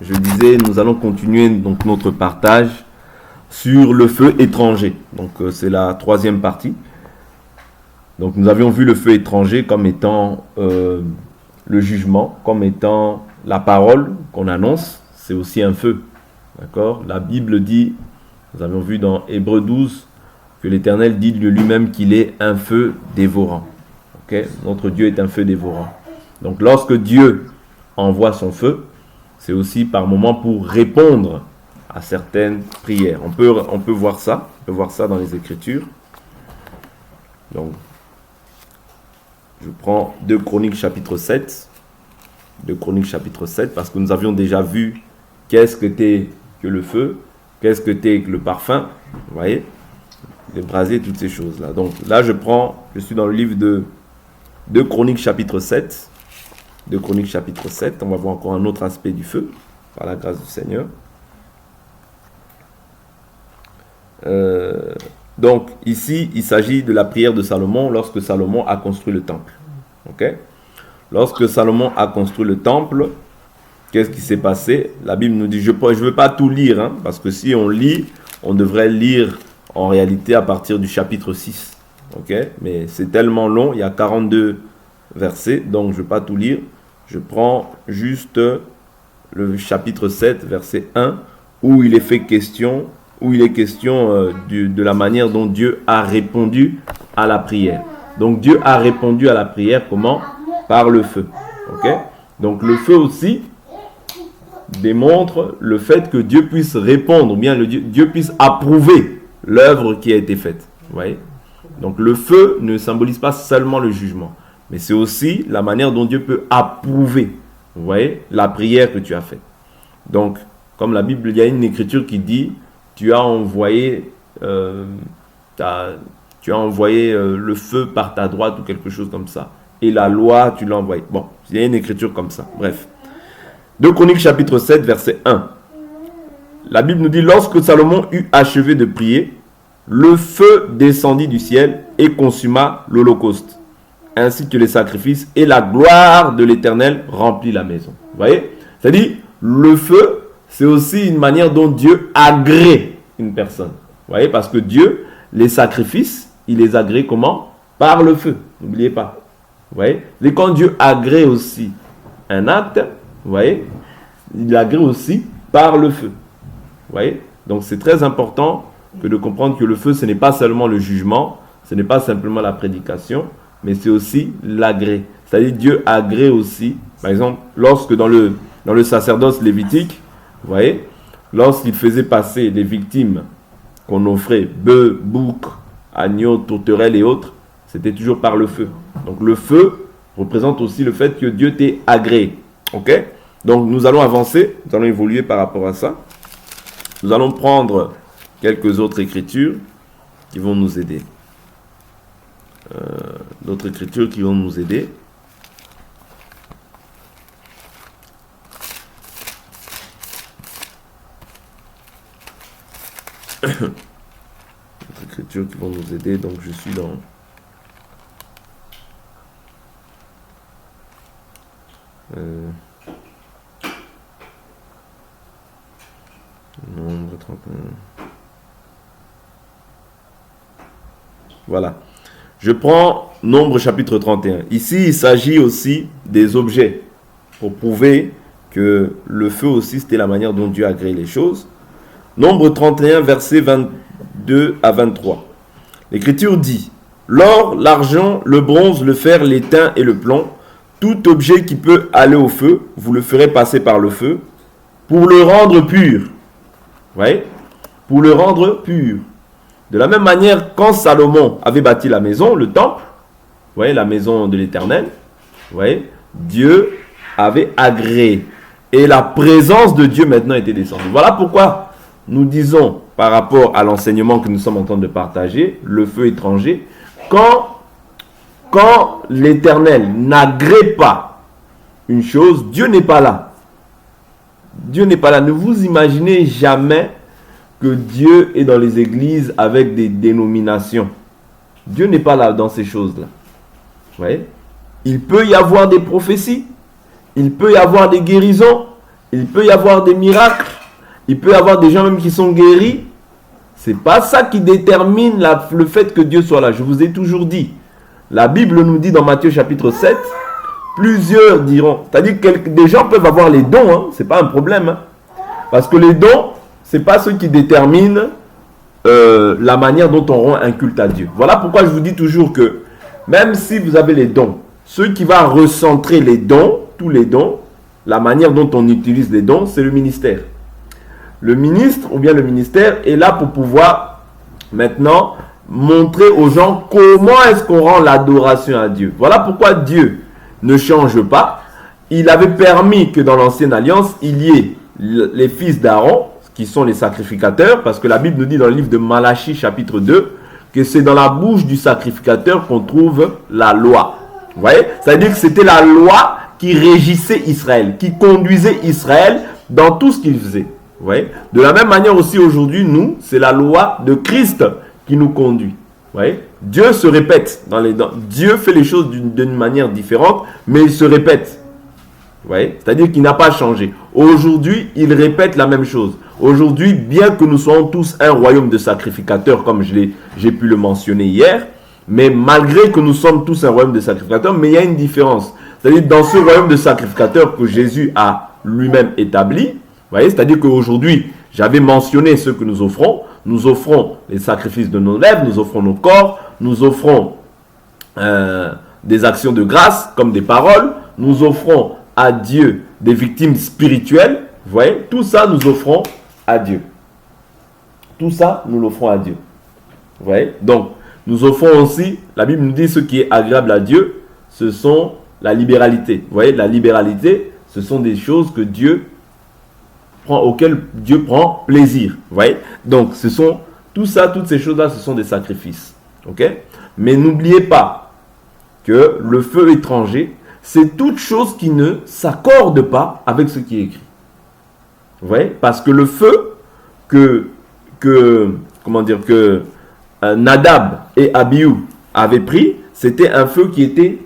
je disais, nous allons continuer donc notre partage sur le feu étranger. Donc c'est la troisième partie. Donc nous avions vu le feu étranger comme étant le jugement, comme étant la parole qu'on annonce. C'est aussi un feu. D'accord? La Bible dit, nous avions vu dans Hébreux 12, que l'Éternel dit de lui-même qu'il est un feu dévorant. Okay? Notre Dieu est un feu dévorant. Donc lorsque Dieu envoie son feu, c'est aussi par moments pour répondre à certaines prières. On peut voir ça. On peut voir ça dans les Écritures. Donc, je prends 2 Chroniques chapitre 7. 2 Chroniques chapitre 7, parce que nous avions déjà vu qu'est-ce que t'es que le feu, qu'est-ce que t'es que le parfum. Vous voyez, les brasiers, toutes ces choses-là. Donc là, je suis dans le livre de 2 Chroniques chapitre 7. 2 Chroniques chapitre 7, on va voir encore un autre aspect du feu, par la grâce du Seigneur. Donc ici, il s'agit de la prière de Salomon lorsque Salomon a construit le temple. Okay? Lorsque Salomon a construit le temple, qu'est-ce qui s'est passé? La Bible nous dit, je ne veux pas tout lire, hein, parce que si on lit, on devrait lire en réalité à partir du chapitre 6. Okay? Mais c'est tellement long, il y a 42 versets, donc je ne vais pas tout lire. Je prends juste le chapitre 7, verset 1, où il est question de la manière dont Dieu a répondu à la prière. Donc Dieu a répondu à la prière comment? Par le feu. Okay? Donc le feu aussi démontre le fait que Dieu puisse répondre, ou bien Dieu puisse approuver l'œuvre qui a été faite. Vous voyez? Donc le feu ne symbolise pas seulement le jugement, mais c'est aussi la manière dont Dieu peut approuver, vous voyez, la prière que tu as faite. Donc, comme la Bible, il y a une écriture qui dit, tu as envoyé le feu par ta droite ou quelque chose comme ça. Et la loi, tu l'as envoyée. Bon, il y a une écriture comme ça. Bref. 2 Chroniques chapitre 7, verset 1. La Bible nous dit, lorsque Salomon eut achevé de prier, le feu descendit du ciel et consuma l'holocauste, ainsi que les sacrifices, et la gloire de l'Éternel remplit la maison. Vous voyez? C'est-à-dire, le feu, c'est aussi une manière dont Dieu agrée une personne. Vous voyez? Parce que Dieu, les sacrifices, il les agrée comment? Par le feu. N'oubliez pas. Vous voyez? Et quand Dieu agrée aussi un acte, vous voyez, il agrée aussi par le feu. Vous voyez? Donc c'est très important que de comprendre que le feu, ce n'est pas seulement le jugement, ce n'est pas simplement la prédication, mais c'est aussi l'agré. C'est-à-dire Dieu agrée aussi, par exemple, lorsque dans le sacerdoce lévitique, vous voyez, lorsqu'il faisait passer les victimes qu'on offrait, bœufs, boucs, agneaux, tourterelles et autres, c'était toujours par le feu. Donc le feu représente aussi le fait que Dieu t'ait agréé. Ok? Donc nous allons avancer, nous allons évoluer par rapport à ça. Nous allons prendre quelques autres écritures qui vont nous aider. D'autres écritures qui vont nous aider. D'autres écritures qui vont nous aider. Donc je suis dans Nombre 31. Voilà. Je prends Nombre chapitre 31. Ici, il s'agit aussi des objets pour prouver que le feu aussi, c'était la manière dont Dieu a créé les choses. Nombre 31, versets 22 à 23. L'Écriture dit, « L'or, l'argent, le bronze, le fer, l'étain et le plomb, tout objet qui peut aller au feu, vous le ferez passer par le feu, pour le rendre pur. » Vous voyez? Pour le rendre pur. De la même manière, quand Salomon avait bâti la maison, le temple, vous voyez, la maison de l'Éternel, vous voyez, Dieu avait agréé. Et la présence de Dieu maintenant était descendue. Voilà pourquoi nous disons, par rapport à l'enseignement que nous sommes en train de partager, le feu étranger, quand l'Éternel n'agrée pas une chose, Dieu n'est pas là. Dieu n'est pas là. Ne vous imaginez jamais que Dieu est dans les églises avec des dénominations. Dieu n'est pas là dans ces choses-là. Vous voyez? Il peut y avoir des prophéties, il peut y avoir des guérisons, Il peut y avoir des miracles. Il peut y avoir des gens même qui sont guéris. C'est pas ça qui détermine le fait que Dieu soit là. Je vous ai toujours dit. La Bible nous dit dans Matthieu chapitre 7, plusieurs diront, c'est-à-dire que des gens peuvent avoir les dons, hein, c'est pas un problème. Hein, parce que les dons, c'est pas ceux qui déterminent la manière dont on rend un culte à Dieu. Voilà pourquoi je vous dis toujours que même si vous avez les dons, ce qui va recentrer les dons, tous les dons, la manière dont on utilise les dons, c'est le ministère. Le ministre ou bien le ministère est là pour pouvoir maintenant montrer aux gens comment est-ce qu'on rend l'adoration à Dieu. Voilà pourquoi Dieu ne change pas. Il avait permis que dans l'ancienne alliance, il y ait les fils d'Aaron, qui sont les sacrificateurs, parce que la Bible nous dit dans le livre de Malachie chapitre 2, que c'est dans la bouche du sacrificateur qu'on trouve la loi. Vous voyez? C'est-à-dire que c'était la loi qui régissait Israël, qui conduisait Israël dans tout ce qu'il faisait. Vous voyez? De la même manière aussi aujourd'hui, nous, c'est la loi de Christ qui nous conduit. Vous voyez? Dieu se répète. Dieu fait les choses d'une manière différente, mais il se répète. Vous voyez? C'est-à-dire qu'il n'a pas changé. Aujourd'hui, il répète la même chose. Aujourd'hui, bien que nous soyons tous un royaume de sacrificateurs, comme j'ai pu le mentionner hier, mais malgré que nous sommes tous un royaume de sacrificateurs, mais il y a une différence. C'est-à-dire dans ce royaume de sacrificateurs que Jésus a lui-même établi, vous voyez, c'est-à-dire qu'aujourd'hui, j'avais mentionné ce que nous offrons. Nous offrons les sacrifices de nos lèvres, nous offrons nos corps, nous offrons des actions de grâce comme des paroles, nous offrons à Dieu des victimes spirituelles. Vous voyez, tout ça nous offrons à Dieu. Tout ça, nous l'offrons à Dieu. Vous voyez, donc, nous offrons aussi, la Bible nous dit ce qui est agréable à Dieu, ce sont la libéralité. Vous voyez, la libéralité, ce sont des choses que auxquelles Dieu prend plaisir. Vous voyez, donc, tout ça, toutes ces choses-là, ce sont des sacrifices. Ok? Mais n'oubliez pas que le feu étranger, c'est toute chose qui ne s'accorde pas avec ce qui est écrit. Vous voyez? Parce que le feu que Nadab et Abihu avaient pris, c'était un feu qui était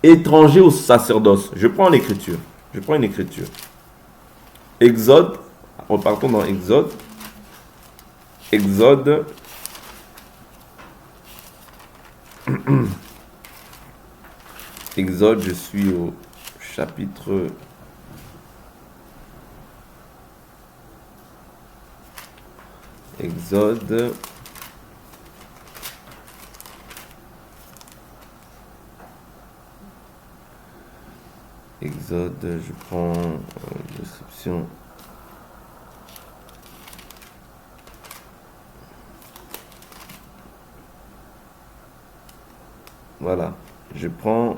étranger au sacerdoce. Je prends l'écriture. Je prends une écriture. Exode. Repartons dans Exode. Exode. Exode, je suis au chapitre... Exode. Exode, je prends description. Voilà, je prends...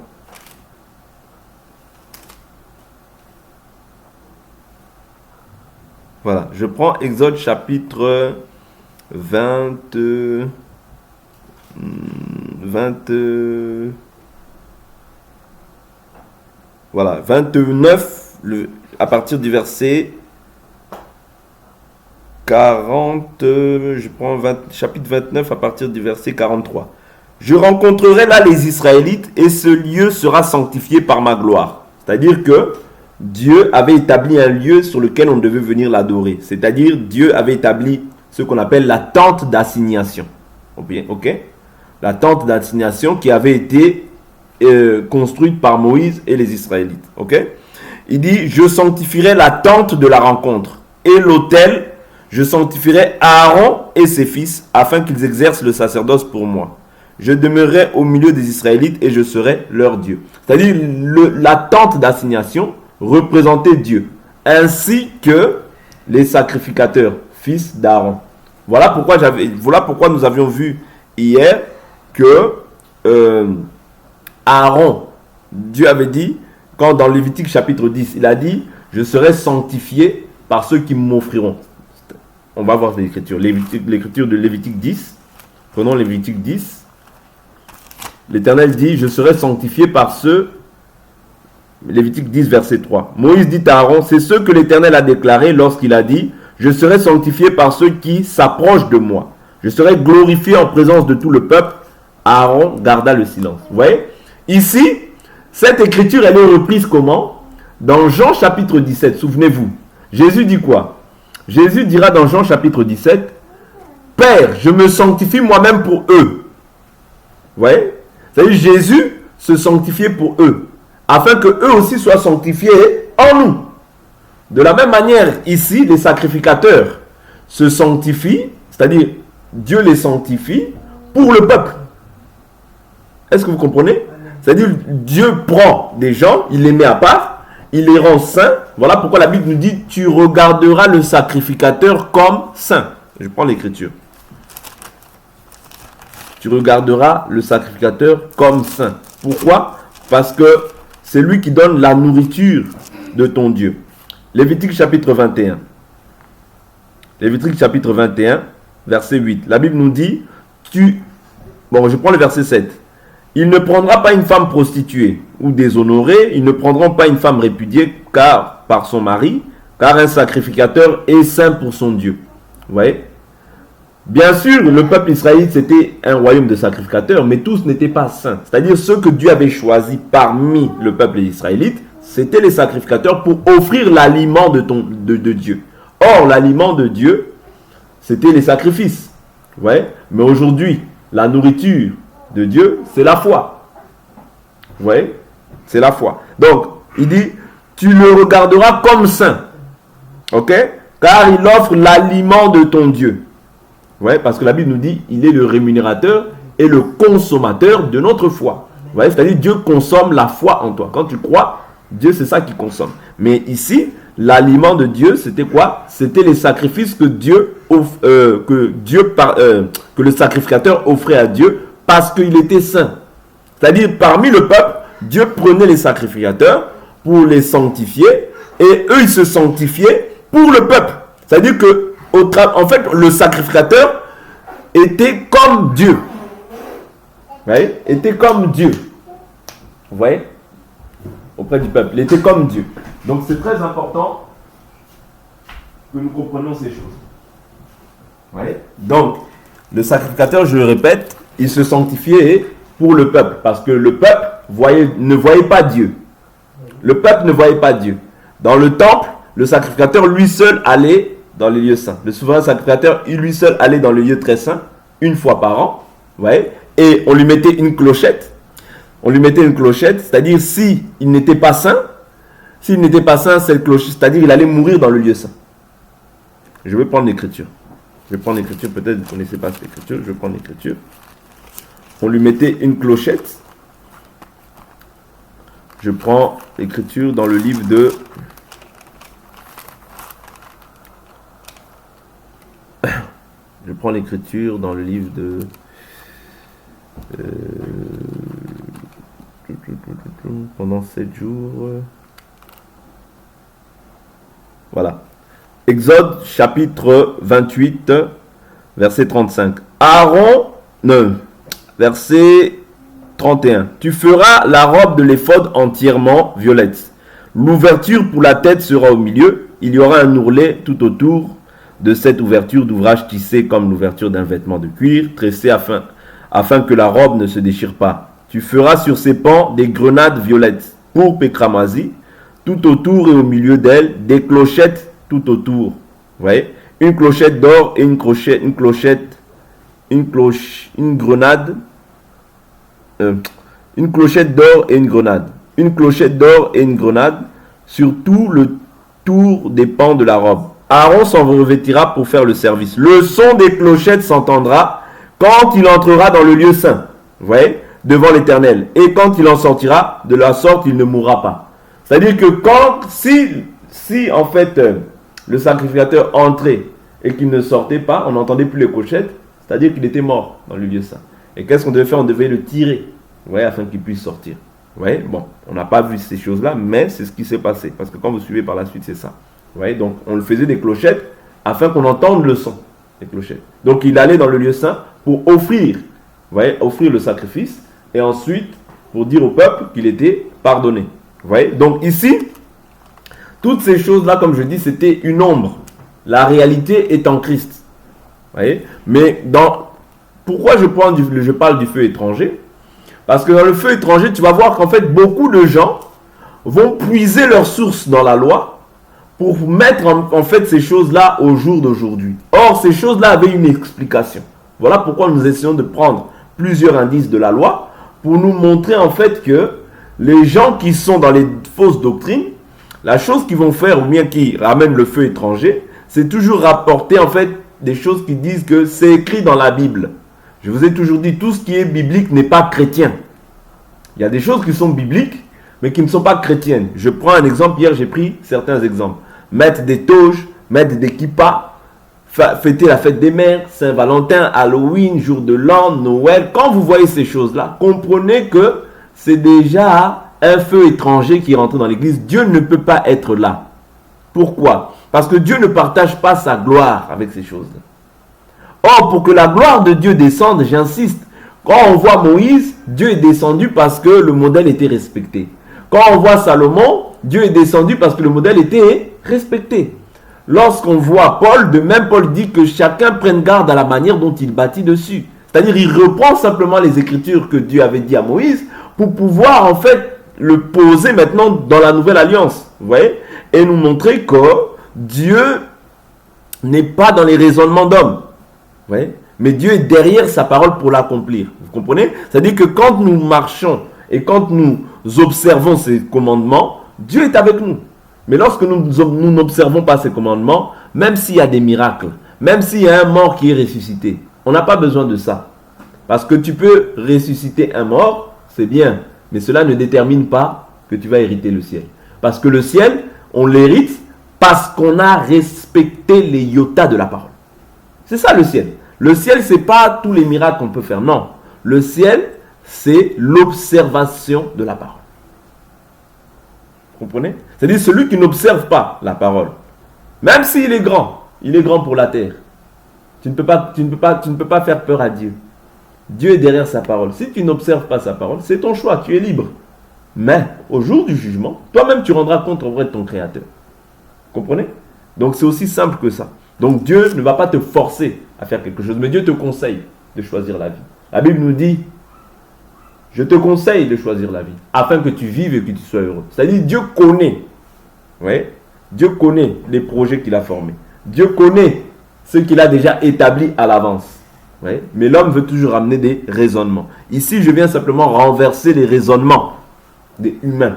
Voilà, je prends Exode chapitre 29, à partir du verset 40, je prends chapitre 29 à partir du verset 43. Je rencontrerai là les Israélites et ce lieu sera sanctifié par ma gloire. C'est-à-dire que Dieu avait établi un lieu sur lequel on devait venir l'adorer. C'est-à-dire Dieu avait établi ce qu'on appelle la tente d'assignation. Ok? La tente d'assignation qui avait été construite par Moïse et les Israélites. Ok? Il dit, je sanctifierai la tente de la rencontre et l'autel, je sanctifierai Aaron et ses fils afin qu'ils exercent le sacerdoce pour moi. Je demeurerai au milieu des Israélites et je serai leur Dieu. C'est-à-dire la tente d'assignation représentait Dieu, ainsi que les sacrificateurs, fils d'Aaron. Voilà pourquoi nous avions vu hier que Aaron, Dieu avait dit, quand dans Lévitique chapitre 10, il a dit, je serai sanctifié par ceux qui m'offriront. On va voir l'écriture. L'écriture de Lévitique 10. Prenons Lévitique 10. L'Éternel dit, je serai sanctifié par ceux... Lévitique 10, verset 3. Moïse dit à Aaron, c'est ce que l'Éternel a déclaré lorsqu'il a dit, je serai sanctifié par ceux qui s'approchent de moi. Je serai glorifié en présence de tout le peuple. Aaron garda le silence. Vous voyez? Ici, cette écriture, elle est reprise comment? Dans Jean chapitre 17, souvenez-vous, Jésus dit quoi? Jésus dira dans Jean chapitre 17, « Père, je me sanctifie moi-même pour eux. » Vous voyez? C'est-à-dire Jésus se sanctifiait pour eux, afin que eux aussi soient sanctifiés en nous. De la même manière, ici, les sacrificateurs se sanctifient, c'est-à-dire Dieu les sanctifie pour le peuple. Est-ce que vous comprenez? C'est-à-dire Dieu prend des gens, il les met à part, il les rend saints. Voilà pourquoi la Bible nous dit « Tu regarderas le sacrificateur comme saint ». Je prends l'écriture. Tu regarderas le sacrificateur comme saint. Pourquoi? Parce que c'est lui qui donne la nourriture de ton Dieu. Lévitique chapitre 21. Lévitique chapitre 21, verset 8. La Bible nous dit, Bon, je prends le verset 7. Il ne prendra pas une femme prostituée ou déshonorée, ils ne prendront pas une femme répudiée par son mari, car un sacrificateur est saint pour son Dieu. Vous voyez? Bien sûr, le peuple israélite, c'était un royaume de sacrificateurs, mais tous n'étaient pas saints. C'est-à-dire ceux que Dieu avait choisis parmi le peuple israélite, c'était les sacrificateurs pour offrir l'aliment de Dieu. Or, l'aliment de Dieu, c'était les sacrifices. Vous voyez? Mais aujourd'hui, la nourriture de Dieu, c'est la foi. Vous voyez? C'est la foi. Donc, il dit, tu le regarderas comme saint. Ok? Car il offre l'aliment de ton Dieu. Vous voyez? Parce que la Bible nous dit, il est le rémunérateur et le consommateur de notre foi. Vous voyez? C'est-à-dire, Dieu consomme la foi en toi. Quand tu crois, Dieu, c'est ça qui consomme. Mais ici, l'aliment de Dieu, c'était quoi? C'était les sacrifices que que le sacrificateur offrait à Dieu parce qu'il était saint. C'est-à-dire, parmi le peuple, Dieu prenait les sacrificateurs pour les sanctifier et eux, ils se sanctifiaient pour le peuple. C'est-à-dire que, en fait, le sacrificateur était comme Dieu. Vous voyez? Était comme Dieu. Vous voyez? Auprès du peuple. Il était comme Dieu. Donc, c'est très important que nous comprenions ces choses. Vous voyez? Donc, le sacrificateur, je le répète, il se sanctifiait pour le peuple. Parce que le peuple ne voyait pas Dieu. Le peuple ne voyait pas Dieu. Dans le temple, le sacrificateur, lui seul, allait dans les lieux saints. Le souverain sacrificateur, lui seul, allait dans le lieu très saint, une fois par an. Vous voyez? Et on lui mettait une clochette. On lui mettait une clochette, c'est-à-dire s'il n'était pas saint, cette clochette, c'est-à-dire il allait mourir dans le lieu saint. Je vais prendre l'écriture. Peut-être que vous ne connaissez pas cette écriture, je vais prendre l'écriture. On lui mettait une clochette. Je prends l'écriture dans le livre de... Je prends l'écriture dans le livre de... pendant 7 jours. Voilà. Exode chapitre 28, verset 35. Verset 31. Tu feras la robe de l'éphod entièrement violette. L'ouverture pour la tête sera au milieu. Il y aura un ourlet tout autour de cette ouverture d'ouvrage tissé comme l'ouverture d'un vêtement de cuir, tressé afin que la robe ne se déchire pas. Tu feras sur ses pans des grenades violettes, pourpre et cramoisi, tout autour et au milieu d'elles, des clochettes tout autour. Vous voyez? Une clochette d'or et une grenade. Une clochette d'or et une grenade. Une clochette d'or et une grenade sur tout le tour des pans de la robe. Aaron s'en revêtira pour faire le service. Le son des clochettes s'entendra quand il entrera dans le lieu saint. Vous voyez? Devant l'Éternel. Et quand il en sortira, de la sorte, il ne mourra pas. C'est-à-dire que si en fait, le sacrificateur entrait et qu'il ne sortait pas, on n'entendait plus les clochettes, c'est-à-dire qu'il était mort dans le lieu saint. Et qu'est-ce qu'on devait faire? On devait le tirer, vous voyez, afin qu'il puisse sortir. Vous voyez? Bon, on n'a pas vu ces choses-là, mais c'est ce qui s'est passé. Parce que quand vous suivez par la suite, c'est ça. Vous voyez? Donc, on le faisait des clochettes afin qu'on entende le son des clochettes. Donc, il allait dans le lieu saint pour offrir, vous voyez, offrir le sacrifice. Et ensuite, pour dire au peuple qu'il était pardonné. Vous voyez? Donc ici, toutes ces choses-là, comme je dis, c'était une ombre. La réalité est en Christ. Vous voyez? Mais pourquoi je parle du feu étranger? Parce que dans le feu étranger, tu vas voir qu'en fait, beaucoup de gens vont puiser leurs sources dans la loi pour mettre en fait ces choses-là au jour d'aujourd'hui. Or, ces choses-là avaient une explication. Voilà pourquoi nous essayons de prendre plusieurs indices de la loi pour nous montrer en fait que les gens qui sont dans les fausses doctrines, la chose qu'ils vont faire, ou bien qui ramènent le feu étranger, c'est toujours rapporter en fait des choses qui disent que c'est écrit dans la Bible. Je vous ai toujours dit, tout ce qui est biblique n'est pas chrétien. Il y a des choses qui sont bibliques, mais qui ne sont pas chrétiennes. Je prends un exemple, hier j'ai pris certains exemples. Mettre des toges, mettre des kippas, fêter la fête des mères, Saint-Valentin, Halloween, jour de l'an, Noël. Quand vous voyez ces choses-là, comprenez que c'est déjà un feu étranger qui est rentré dans l'église. Dieu ne peut pas être là. Pourquoi? Parce que Dieu ne partage pas sa gloire avec ces choses-là. Or, pour que la gloire de Dieu descende, j'insiste, quand on voit Moïse, Dieu est descendu parce que le modèle était respecté. Quand on voit Salomon, Dieu est descendu parce que le modèle était respecté. Lorsqu'on voit Paul, de même Paul dit que chacun prenne garde à la manière dont il bâtit dessus. C'est-à-dire il reprend simplement les écritures que Dieu avait dit à Moïse pour pouvoir en fait le poser maintenant dans la nouvelle alliance. Vous voyez? Et nous montrer que Dieu n'est pas dans les raisonnements d'hommes. Vous voyez? Mais Dieu est derrière sa parole pour l'accomplir. Vous comprenez? C'est-à-dire que quand nous marchons et quand nous observons ces commandements, Dieu est avec nous. Mais lorsque nous n'observons pas ces commandements, même s'il y a des miracles, même s'il y a un mort qui est ressuscité, on n'a pas besoin de ça. Parce que tu peux ressusciter un mort, c'est bien, mais cela ne détermine pas que tu vas hériter le ciel. Parce que le ciel, on l'hérite parce qu'on a respecté les iotas de la parole. C'est ça le ciel. Le ciel, ce n'est pas tous les miracles qu'on peut faire. Non. Le ciel, c'est l'observation de la parole. Vous comprenez? C'est-à-dire celui qui n'observe pas la parole. Même s'il est grand pour la terre. Tu ne peux pas faire peur à Dieu. Dieu est derrière sa parole. Si tu n'observes pas sa parole, c'est ton choix, tu es libre. Mais au jour du jugement, toi-même tu rendras compte auprès de ton Créateur. Vous comprenez? Donc c'est aussi simple que ça. Donc Dieu ne va pas te forcer à faire quelque chose, mais Dieu te conseille de choisir la vie. La Bible nous dit, je te conseille de choisir la vie, afin que tu vives et que tu sois heureux. C'est-à-dire Dieu connaît, ouais, Dieu connaît les projets qu'il a formés. Dieu connaît ce qu'il a déjà établi à l'avance. Ouais. Mais l'homme veut toujours amener des raisonnements. Ici, je viens simplement renverser les raisonnements des humains.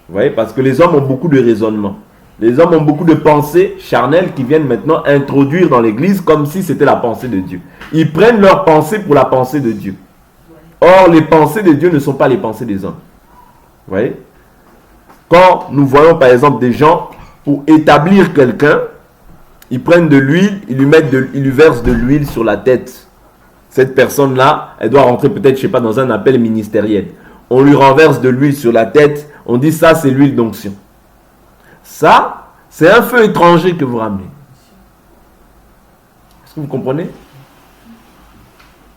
Vous voyez, parce que les hommes ont beaucoup de raisonnements. Les hommes ont beaucoup de pensées charnelles qui viennent maintenant introduire dans l'église comme si c'était la pensée de Dieu. Ils prennent leur pensée pour la pensée de Dieu. Or, les pensées de Dieu ne sont pas les pensées des hommes. Vous voyez? Quand nous voyons par exemple des gens, pour établir quelqu'un, ils prennent de l'huile, ils lui versent de l'huile sur la tête. Cette personne-là, elle doit rentrer peut-être, je ne sais pas, dans un appel ministériel. On lui renverse de l'huile sur la tête, on dit ça c'est l'huile d'onction. Ça, c'est un feu étranger que vous ramenez. Est-ce que vous comprenez?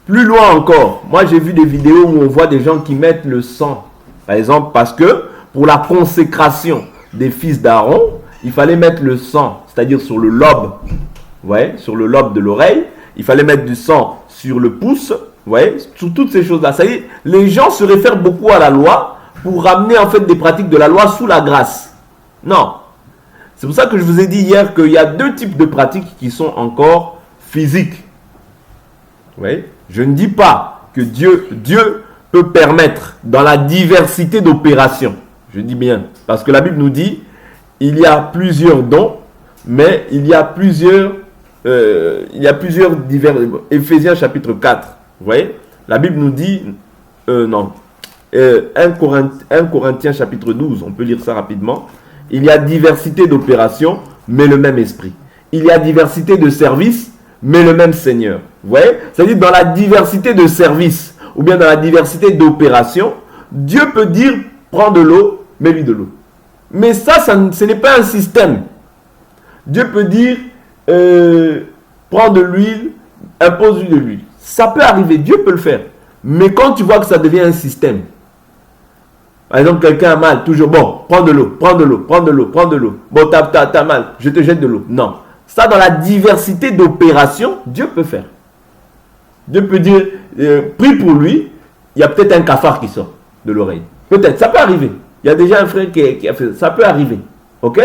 Plus loin encore, moi j'ai vu des vidéos où on voit des gens qui mettent le sang. Par exemple, parce que pour la consécration des fils d'Aaron, il fallait mettre le sang, c'est-à-dire sur le lobe, ouais, sur le lobe de l'oreille. Il fallait mettre du sang sur le pouce, ouais, sur toutes ces choses-là. C'est-à-dire, les gens se réfèrent beaucoup à la loi pour ramener en fait des pratiques de la loi sous la grâce. Non. C'est pour ça que je vous ai dit hier qu'il y a deux types de pratiques qui sont encore physiques. Oui. Je ne dis pas que Dieu peut permettre dans la diversité d'opérations. Je dis bien. Parce que la Bible nous dit, il y a plusieurs dons, mais il y a plusieurs divers. Éphésiens chapitre 4. Vous voyez? La Bible nous dit, 1 Corinthiens chapitre 12, on peut lire ça rapidement. Il y a diversité d'opérations, mais le même esprit. Il y a diversité de services, mais le même Seigneur. Vous voyez? C'est-à-dire dans la diversité de services, ou bien dans la diversité d'opérations, Dieu peut dire, prends de l'eau, mets-lui de l'eau. Mais ça, ce n'est pas un système. Dieu peut dire, prends de l'huile, impose-lui de l'huile. Ça peut arriver, Dieu peut le faire. Mais quand tu vois que ça devient un système, par exemple, quelqu'un a mal, toujours, bon, prends de l'eau. Bon, t'as mal, je te jette de l'eau. Non. Ça, dans la diversité d'opérations, Dieu peut faire. Dieu peut dire, prie pour lui, il y a peut-être un cafard qui sort de l'oreille. Peut-être, ça peut arriver. Il y a déjà un frère qui a fait ça. Ça peut arriver. Ok?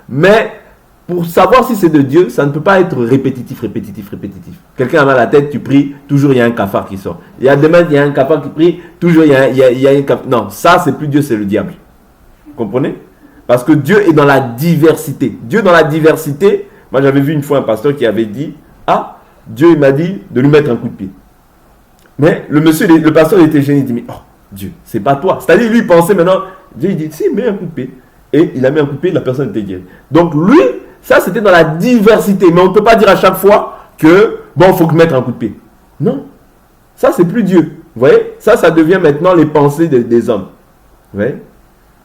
Mais pour savoir si c'est de Dieu, ça ne peut pas être répétitif. Quelqu'un a mal à la tête, tu pries, toujours il y a un cafard qui sort. Il y a demain, il y a un cafard qui prie, toujours il y a un cafard. Non, ça c'est plus Dieu, c'est le diable. Vous comprenez? Parce que Dieu est dans la diversité. Dieu dans la diversité, moi j'avais vu une fois un pasteur qui avait dit, ah, Dieu il m'a dit de lui mettre un coup de pied. Mais le pasteur il était gêné, il dit, mais oh, Dieu, c'est pas toi. C'est-à-dire lui il pensait maintenant, Dieu il dit, si, mets un coup de pied. Et il a mis un coup de pied, la personne était guérie. Donc lui, ça c'était dans la diversité. Mais on ne peut pas dire à chaque fois que, bon, il faut mettre un coup de pied. Non. Ça c'est plus Dieu. Vous voyez? Ça devient maintenant les pensées des hommes. Vous voyez?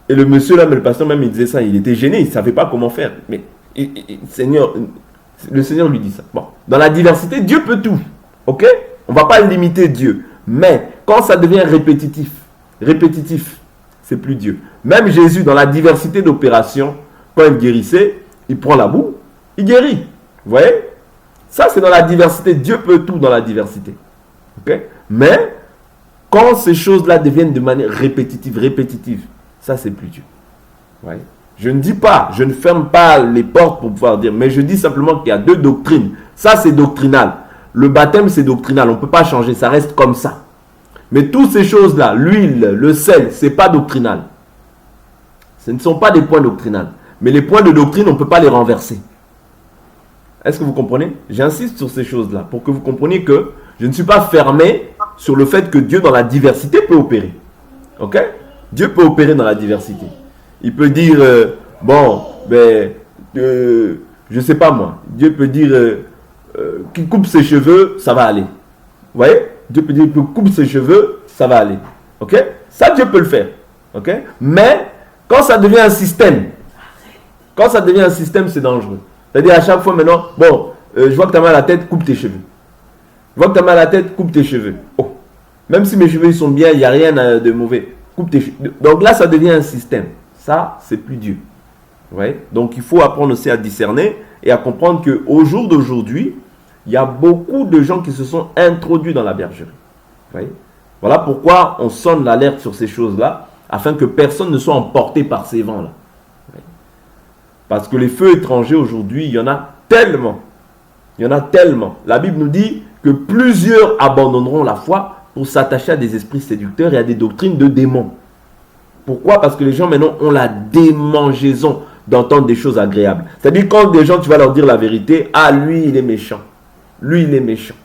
Et le monsieur là, mais le pasteur même, il disait ça. Il était gêné, il ne savait pas comment faire. Mais le Seigneur lui dit ça. Bon. Dans la diversité, Dieu peut tout. Ok? On ne va pas limiter Dieu. Mais quand ça devient répétitif, c'est plus Dieu. Même Jésus, dans la diversité d'opérations, quand il guérissait, il prend la boue, il guérit. Vous voyez? Ça, c'est dans la diversité. Dieu peut tout dans la diversité. Okay? Mais, quand ces choses-là deviennent de manière répétitive, ça, c'est plus Dieu. Vous voyez? Je ne dis pas, je ne ferme pas les portes pour pouvoir dire, mais je dis simplement qu'il y a deux doctrines. Ça, c'est doctrinal. Le baptême, c'est doctrinal. On ne peut pas changer, ça reste comme ça. Mais toutes ces choses-là, l'huile, le sel, ce n'est pas doctrinal. Ce ne sont pas des points doctrinaux. Mais les points de doctrine, on ne peut pas les renverser. Est-ce que vous comprenez? J'insiste sur ces choses-là pour que vous compreniez que je ne suis pas fermé sur le fait que Dieu, dans la diversité, peut opérer. Ok? Dieu peut opérer dans la diversité. Il peut dire, je ne sais pas moi. Dieu peut dire qu'il coupe ses cheveux, ça va aller. Vous voyez? Dieu peut dire qu'il coupe ses cheveux, ça va aller. Ok? Ça, Dieu peut le faire. Ok? Mais, quand ça devient un système, c'est dangereux. C'est-à-dire, à chaque fois maintenant, je vois que tu as mal à la tête, coupe tes cheveux. Je vois que tu as mal à la tête, coupe tes cheveux. Oh. Même si mes cheveux ils sont bien, il n'y a rien de mauvais. Coupe tes cheveux. Donc là, ça devient un système. Ça, c'est plus Dieu. Vous voyez? Donc, il faut apprendre aussi à discerner et à comprendre qu'au jour d'aujourd'hui, il y a beaucoup de gens qui se sont introduits dans la bergerie. Vous voyez? Voilà pourquoi on sonne l'alerte sur ces choses-là, afin que personne ne soit emporté par ces vents-là. Parce que les feux étrangers aujourd'hui, il y en a tellement. La Bible nous dit que plusieurs abandonneront la foi pour s'attacher à des esprits séducteurs et à des doctrines de démons. Pourquoi? Parce que les gens maintenant ont la démangeaison d'entendre des choses agréables. C'est-à-dire quand des gens, tu vas leur dire la vérité, ah lui il est méchant. Lui il est méchant.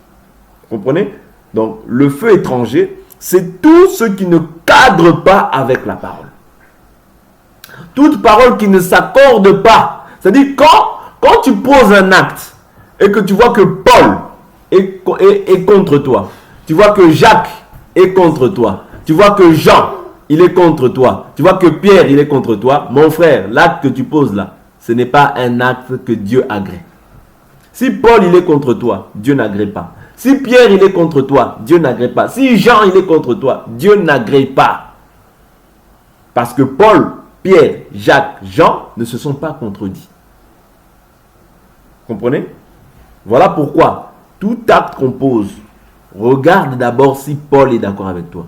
Vous comprenez? Donc le feu étranger, c'est tout ce qui ne cadre pas avec la parole. Toute parole qui ne s'accorde pas. C'est-à-dire quand tu poses un acte et que tu vois que Paul est contre toi, tu vois que Jacques est contre toi, tu vois que Jean, il est contre toi, tu vois que Pierre, il est contre toi, mon frère, l'acte que tu poses là, ce n'est pas un acte que Dieu agrée. Si Paul, il est contre toi, Dieu n'agrée pas. Si Pierre, il est contre toi, Dieu n'agrée pas. Si Jean, il est contre toi, Dieu n'agrée pas. Parce que Paul, Pierre, Jacques, Jean ne se sont pas contredits. Comprenez? Voilà pourquoi tout acte qu'on pose, regarde d'abord si Paul est d'accord avec toi.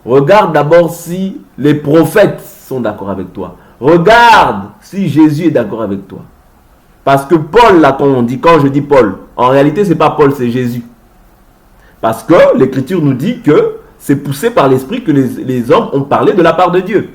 Regarde d'abord si les prophètes sont d'accord avec toi. Regarde si Jésus est d'accord avec toi. Parce que Paul, là, quand je dis Paul, en réalité, ce n'est pas Paul, c'est Jésus. Parce que l'Écriture nous dit que c'est poussé par l'Esprit que les hommes ont parlé de la part de Dieu.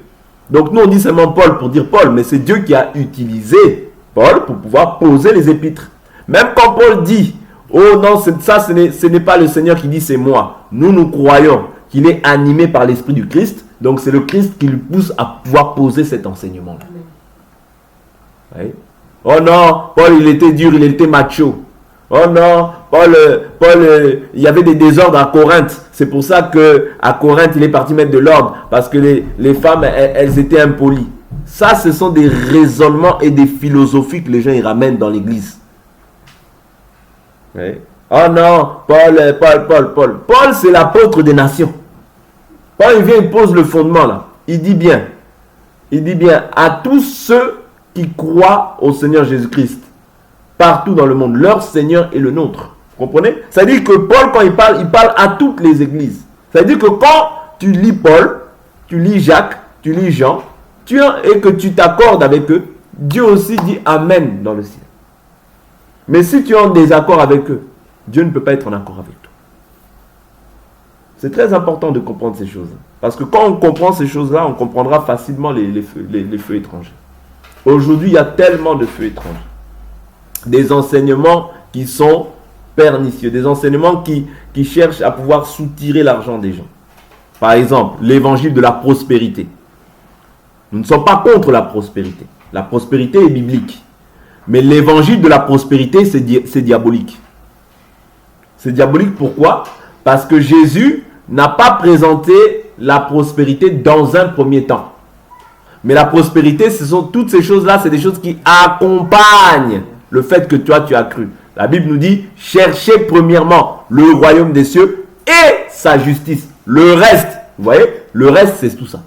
Donc nous, on dit seulement Paul pour dire Paul, mais c'est Dieu qui a utilisé Paul pour pouvoir poser les épîtres. Même quand Paul dit, oh non, ce n'est pas le Seigneur qui dit c'est moi. Nous croyons qu'il est animé par l'Esprit du Christ. Donc c'est le Christ qui lui pousse à pouvoir poser cet enseignement-là. Oui. Oh non, Paul il était dur, il était macho. Oh non, Paul, il y avait des désordres à Corinthe. C'est pour ça qu'à Corinthe, il est parti mettre de l'ordre. Parce que les femmes, elles étaient impolies. Ça, ce sont des raisonnements et des philosophies que les gens y ramènent dans l'église. Oui. Oh non, Paul, c'est l'apôtre des nations. Paul, il vient, il pose le fondement là. Il dit bien, à tous ceux qui croient au Seigneur Jésus-Christ, partout dans le monde, leur Seigneur est le nôtre. Vous comprenez? C'est-à-dire que Paul, quand il parle à toutes les églises. C'est-à-dire que quand tu lis Paul, tu lis Jacques, tu lis Jean, et que tu t'accordes avec eux, Dieu aussi dit Amen dans le ciel. Mais si tu es en désaccord avec eux, Dieu ne peut pas être en accord avec toi. C'est très important de comprendre ces choses. Parce que quand on comprend ces choses-là, on comprendra facilement les feux étrangers. Aujourd'hui, il y a tellement de feux étrangers. Des enseignements qui sont pernicieux. Des enseignements qui cherchent à pouvoir soutirer l'argent des gens. Par exemple, l'évangile de la prospérité. Nous ne sommes pas contre la prospérité. La prospérité est biblique. Mais l'évangile de la prospérité, c'est diabolique. C'est diabolique pourquoi? Parce que Jésus n'a pas présenté la prospérité dans un premier temps. Mais la prospérité, toutes ces choses-là, c'est des choses qui accompagnent le fait que toi, tu as cru. La Bible nous dit, cherchez premièrement le royaume des cieux et sa justice. Le reste, vous voyez, le reste, c'est tout ça.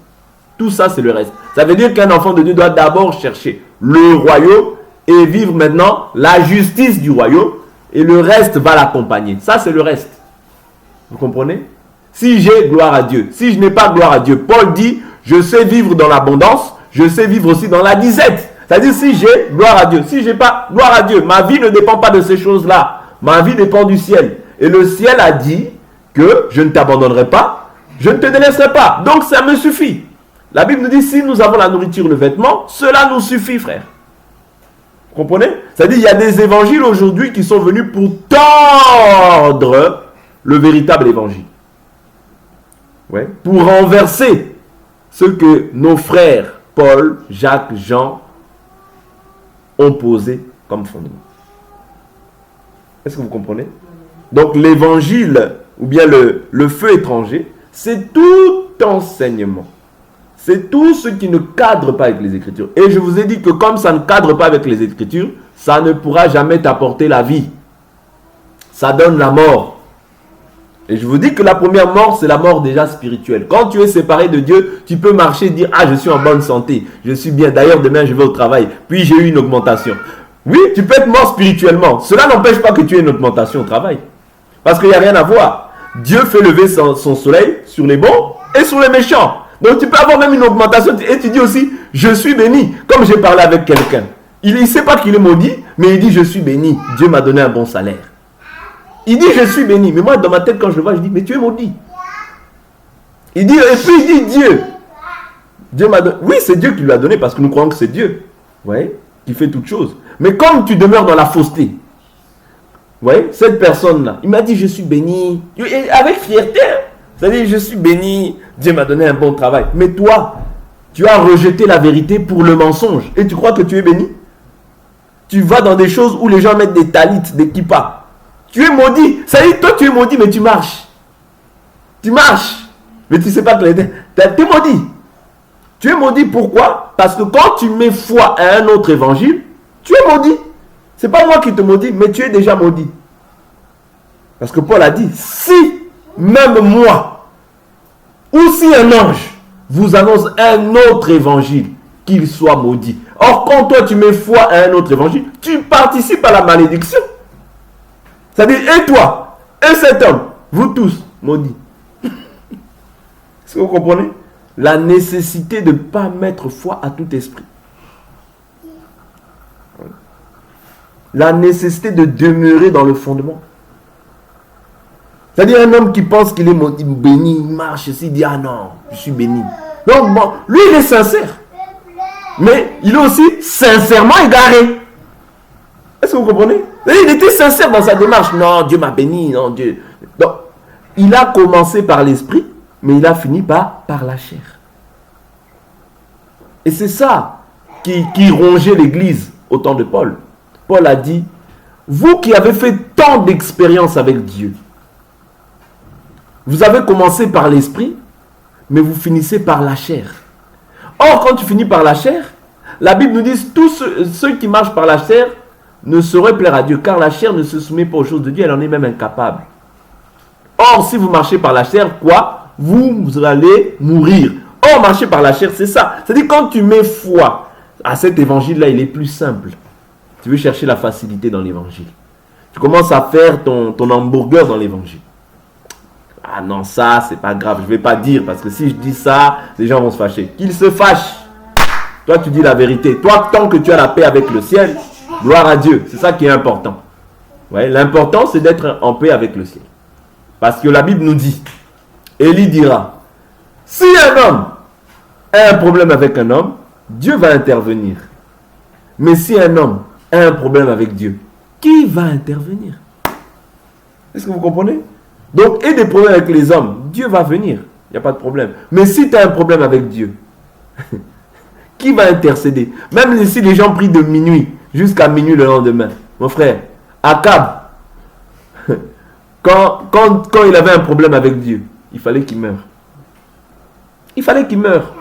Tout ça, c'est le reste. Ça veut dire qu'un enfant de Dieu doit d'abord chercher le royaume et vivre maintenant la justice du royaume. Et le reste va l'accompagner. Ça, c'est le reste. Vous comprenez? Si j'ai gloire à Dieu, si je n'ai pas gloire à Dieu, Paul dit, je sais vivre dans l'abondance, je sais vivre aussi dans la disette. C'est-à-dire, si j'ai gloire à Dieu, si je n'ai pas gloire à Dieu, ma vie ne dépend pas de ces choses-là. Ma vie dépend du ciel. Et le ciel a dit que je ne t'abandonnerai pas, je ne te délaisserai pas. Donc, ça me suffit. La Bible nous dit, si nous avons la nourriture, le vêtement, cela nous suffit, frère. Vous comprenez? C'est-à-dire, il y a des évangiles aujourd'hui qui sont venus pour tordre le véritable évangile. Ouais. Pour renverser ce que nos frères Paul, Jacques, Jean ont posé comme fondement. Est-ce que vous comprenez? Donc l'évangile, ou bien le feu étranger, c'est tout enseignement. C'est tout ce qui ne cadre pas avec les Écritures. Et je vous ai dit que comme ça ne cadre pas avec les Écritures, ça ne pourra jamais t'apporter la vie. Ça donne la mort. Et je vous dis que la première mort, c'est la mort déjà spirituelle. Quand tu es séparé de Dieu, tu peux marcher et dire « Ah, je suis en bonne santé, je suis bien. D'ailleurs, demain, je vais au travail. Puis, j'ai eu une augmentation. » Oui, tu peux être mort spirituellement. Cela n'empêche pas que tu aies une augmentation au travail. Parce qu'il n'y a rien à voir. Dieu fait lever son soleil sur les bons et sur les méchants. Donc, tu peux avoir même une augmentation. Et tu dis aussi « Je suis béni. » Comme j'ai parlé avec quelqu'un. Il ne sait pas qu'il est maudit, mais il dit « Je suis béni. Dieu m'a donné un bon salaire. » Il dit, je suis béni. Mais moi, dans ma tête, quand je le vois, je dis, mais tu es maudit. Il dit, et puis il dit, Dieu. Dieu m'a donné. Oui, c'est Dieu qui lui a donné parce que nous croyons que c'est Dieu. Vous voyez, qui fait toutes choses. Mais comme tu demeures dans la fausseté, vous voyez, cette personne-là, il m'a dit, je suis béni. Et avec fierté. C'est-à-dire, je suis béni. Dieu m'a donné un bon travail. Mais toi, tu as rejeté la vérité pour le mensonge. Et tu crois que tu es béni? Tu vas dans des choses où les gens mettent des talit, des kippas. Tu es maudit. Ça dit, toi tu es maudit, mais tu marches. Tu marches. Mais tu ne sais pas que tu es maudit. Tu es maudit pourquoi? Parce que quand tu mets foi à un autre évangile, tu es maudit. Ce n'est pas moi qui te maudis, mais tu es déjà maudit. Parce que Paul a dit, si même moi, ou si un ange vous annonce un autre évangile, qu'il soit maudit. Or, quand toi tu mets foi à un autre évangile, tu participes à la malédiction. C'est-à-dire, et toi, et cet homme, vous tous, maudits. Est-ce que vous comprenez? La nécessité de ne pas mettre foi à tout esprit. La nécessité de demeurer dans le fondement. C'est-à-dire, un homme qui pense qu'il est maudit, béni, il marche ici, il dit, ah non, je suis béni. Donc, bon, lui, il est sincère. Mais il est aussi sincèrement égaré. Est-ce que vous comprenez? Il était sincère dans sa démarche. Non, Dieu m'a béni. Non, Dieu. Donc, il a commencé par l'esprit, mais il a fini par la chair. Et c'est ça qui rongeait l'Église au temps de Paul. Paul a dit, vous qui avez fait tant d'expériences avec Dieu, vous avez commencé par l'esprit, mais vous finissez par la chair. Or, quand tu finis par la chair, la Bible nous dit, tous ceux qui marchent par la chair ne sauraient plaire à Dieu, car la chair ne se soumet pas aux choses de Dieu, elle en est même incapable. Or, si vous marchez par la chair, quoi? Vous allez mourir. Or, marcher par la chair, c'est ça. C'est-à-dire, quand tu mets foi à cet évangile-là, il est plus simple. Tu veux chercher la facilité dans l'évangile. Tu commences à faire ton hamburger dans l'évangile. Ah non, ça, c'est pas grave, je ne vais pas dire, parce que si je dis ça, les gens vont se fâcher. Qu'ils se fâchent. Toi, tu dis la vérité. Toi, tant que tu as la paix avec le ciel, gloire à Dieu. C'est ça qui est important. Ouais, l'important, c'est d'être en paix avec le ciel. Parce que la Bible nous dit, Élie dira, si un homme a un problème avec un homme, Dieu va intervenir. Mais si un homme a un problème avec Dieu, qui va intervenir? Est-ce que vous comprenez? Donc, et des problèmes avec les hommes, Dieu va venir. Il n'y a pas de problème. Mais si tu as un problème avec Dieu, qui va intercéder? Même si les gens prient de minuit jusqu'à minuit le lendemain. Mon frère, Akab, quand il avait un problème avec Dieu, il fallait qu'il meure. Il fallait qu'il meure.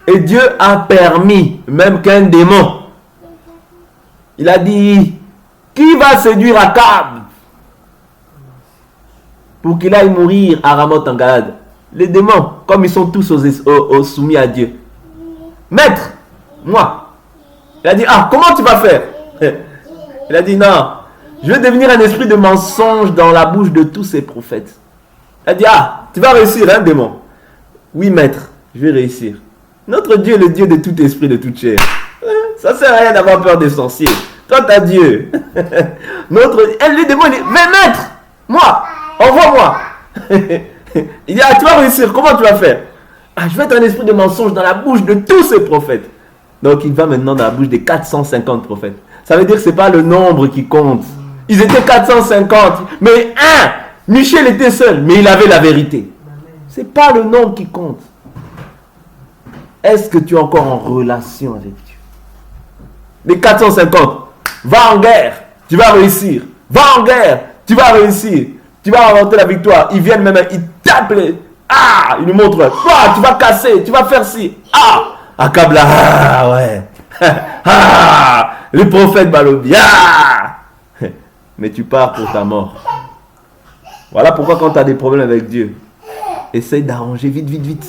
Et Dieu a permis même qu'un démon, il a dit, qui va séduire Akab pour qu'il aille mourir à Ramoth en Galade? Les démons, comme ils sont tous soumis à Dieu. Maître, moi. Il a dit, ah, comment tu vas faire? Il a dit, non, je vais devenir un esprit de mensonge dans la bouche de tous ces prophètes. Il a dit, ah, tu vas réussir, hein, démon? Oui, maître, je vais réussir. Notre Dieu est le Dieu de tout esprit, de toute chair. Ça ne sert à rien d'avoir peur des sorciers. Toi, t'as Dieu. Les démons, il dit, mais maître, moi, envoie-moi. Il dit, ah, tu vas réussir, comment tu vas faire? Ah, je vais être un esprit de mensonge dans la bouche de tous ces prophètes. Donc, il va maintenant dans la bouche des 450 prophètes. Ça veut dire que ce n'est pas le nombre qui compte. Ils étaient 450, mais Michel était seul, mais il avait la vérité. Ce n'est pas le nombre qui compte. Est-ce que tu es encore en relation avec Dieu? Les 450, va en guerre, tu vas réussir. Va en guerre, tu vas réussir. Tu vas remporter la victoire. Ils viennent même, ils tapent ils nous montrent. Tu vas casser, tu vas faire ci. Akab là, ouais. Les prophètes Balobi. Mais tu pars pour ta mort. Voilà pourquoi quand tu as des problèmes avec Dieu, essaye d'arranger vite.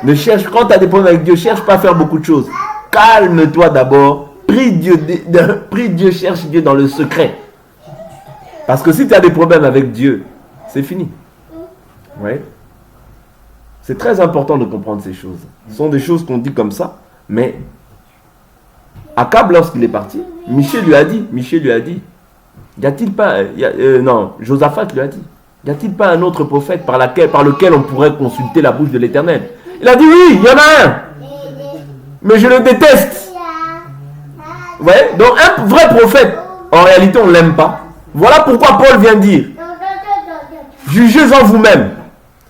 Ne cherche, quand tu as des problèmes avec Dieu, cherche pas à faire beaucoup de choses. Calme-toi d'abord. Prie Dieu, cherche Dieu dans le secret. Parce que si tu as des problèmes avec Dieu, c'est fini. Ouais. C'est très important de comprendre ces choses. Ce sont des choses qu'on dit comme ça, mais Akab, lorsqu'il est parti, Michel lui a dit, y a-t-il pas, Josaphat lui a dit, y a-t-il pas un autre prophète par lequel on pourrait consulter la bouche de l'Éternel? Il a dit oui, il y en a un, mais je le déteste. Vous voyez? Donc un vrai prophète, en réalité on ne l'aime pas. Voilà pourquoi Paul vient dire, jugez-en vous-même.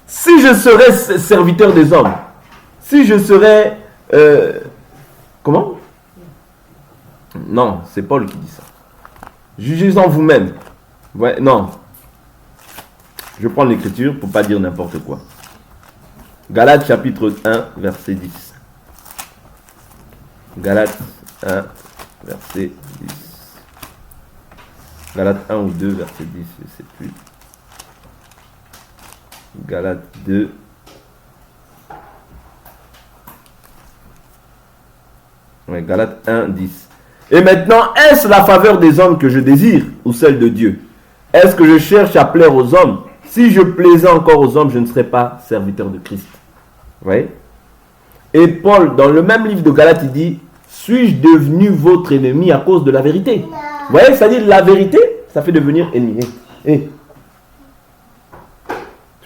Si je serais serviteur des hommes, si je serais... comment? Non, c'est Paul qui dit ça. Jugez-en vous-même. Ouais, non. Je prends l'écriture pour ne pas dire n'importe quoi. Galates chapitre 1, verset 10. Galates 1, verset 10. Galates 1 ou 2, verset 10, je ne sais plus. Galates 2. Ouais, Galates 1, 10. Et maintenant, est-ce la faveur des hommes que je désire ou celle de Dieu? Est-ce que je cherche à plaire aux hommes? Si je plaisais encore aux hommes, je ne serais pas serviteur de Christ. Ouais. Et Paul, dans le même livre de Galates, il dit, suis-je devenu votre ennemi à cause de la vérité? Vous voyez, c'est-à-dire la vérité, ça fait devenir ennemi. Tu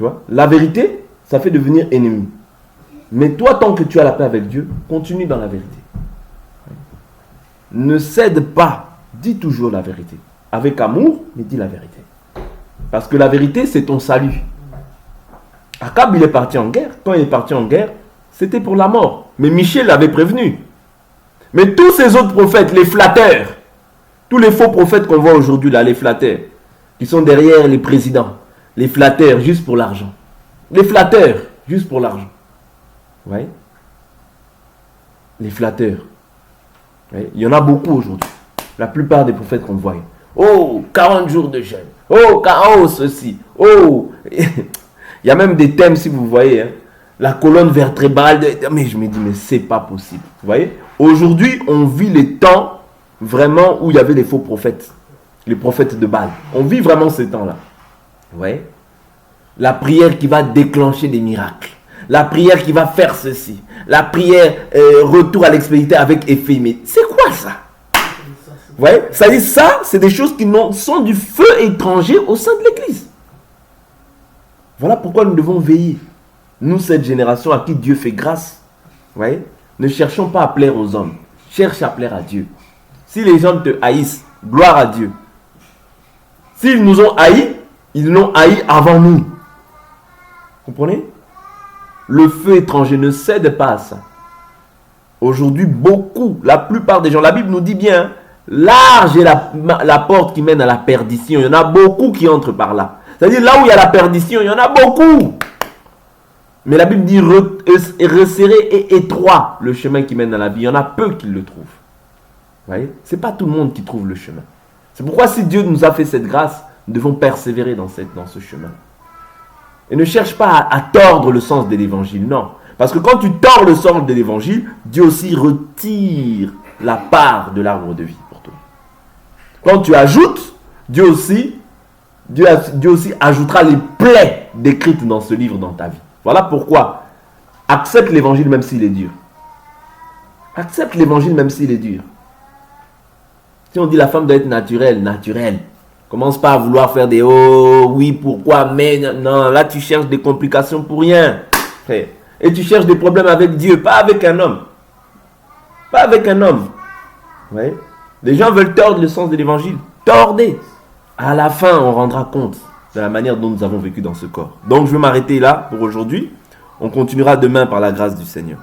vois, la vérité, ça fait devenir ennemi. Mais toi, tant que tu as la paix avec Dieu, continue dans la vérité. Ne cède pas, dis toujours la vérité. Avec amour, mais dis la vérité. Parce que la vérité, c'est ton salut. Akab, il est parti en guerre. Quand il est parti en guerre, c'était pour la mort. Mais Michel l'avait prévenu. Mais tous ces autres prophètes, les flatteurs, tous les faux prophètes qu'on voit aujourd'hui là, les flatteurs, qui sont derrière les présidents, les flatteurs juste pour l'argent. Les flatteurs juste pour l'argent. Vous voyez? Les flatteurs. Il y en a beaucoup aujourd'hui. La plupart des prophètes qu'on voit. Oh, 40 jours de jeûne. Oh, ceci. Oh. Il y a même des thèmes, si vous voyez. La colonne vertébrale. Mais je me dis, mais c'est pas possible. Vous voyez? Aujourd'hui, on vit les temps vraiment où il y avait les faux prophètes. Les prophètes de Baal. On vit vraiment ces temps-là. Vous voyez? La prière qui va déclencher des miracles. La prière qui va faire ceci. La prière retour à l'expédition avec effet immédiat. C'est quoi ça? Vous voyez? Ça dit ça, c'est des choses qui sont du feu étranger au sein de l'Église. Voilà pourquoi nous devons veiller. Nous, cette génération à qui Dieu fait grâce, vous voyez, ne cherchons pas à plaire aux hommes. Cherche à plaire à Dieu. Si les gens te haïssent, gloire à Dieu. S'ils nous ont haïs, ils l'ont haï avant nous. Comprenez? Le feu étranger ne cède pas à ça. Aujourd'hui, beaucoup, la plupart des gens, la Bible nous dit bien, large est la porte qui mène à la perdition. Il y en a beaucoup qui entrent par là. C'est-à-dire là où il y a la perdition, il y en a beaucoup. Mais la Bible dit resserré et étroit le chemin qui mène à la vie. Il y en a peu qui le trouvent. Vous voyez? Ce n'est pas tout le monde qui trouve le chemin. C'est pourquoi si Dieu nous a fait cette grâce, nous devons persévérer dans ce chemin. Et ne cherche pas à tordre le sens de l'évangile, non. Parce que quand tu tords le sens de l'évangile, Dieu aussi retire la part de l'arbre de vie pour toi. Quand tu ajoutes, Dieu aussi ajoutera les plaies décrites dans ce livre dans ta vie. Voilà pourquoi accepte l'évangile même s'il est dur. Accepte l'évangile même s'il est dur. Si on dit la femme doit être naturelle. Commence pas à vouloir faire des oh, oui, pourquoi, mais non, là tu cherches des complications pour rien. Et tu cherches des problèmes avec Dieu, pas avec un homme. Pas avec un homme. Ouais. Les gens veulent tordre le sens de l'évangile. Tordez. À la fin, on rendra compte de la manière dont nous avons vécu dans ce corps. Donc je vais m'arrêter là pour aujourd'hui. On continuera demain par la grâce du Seigneur.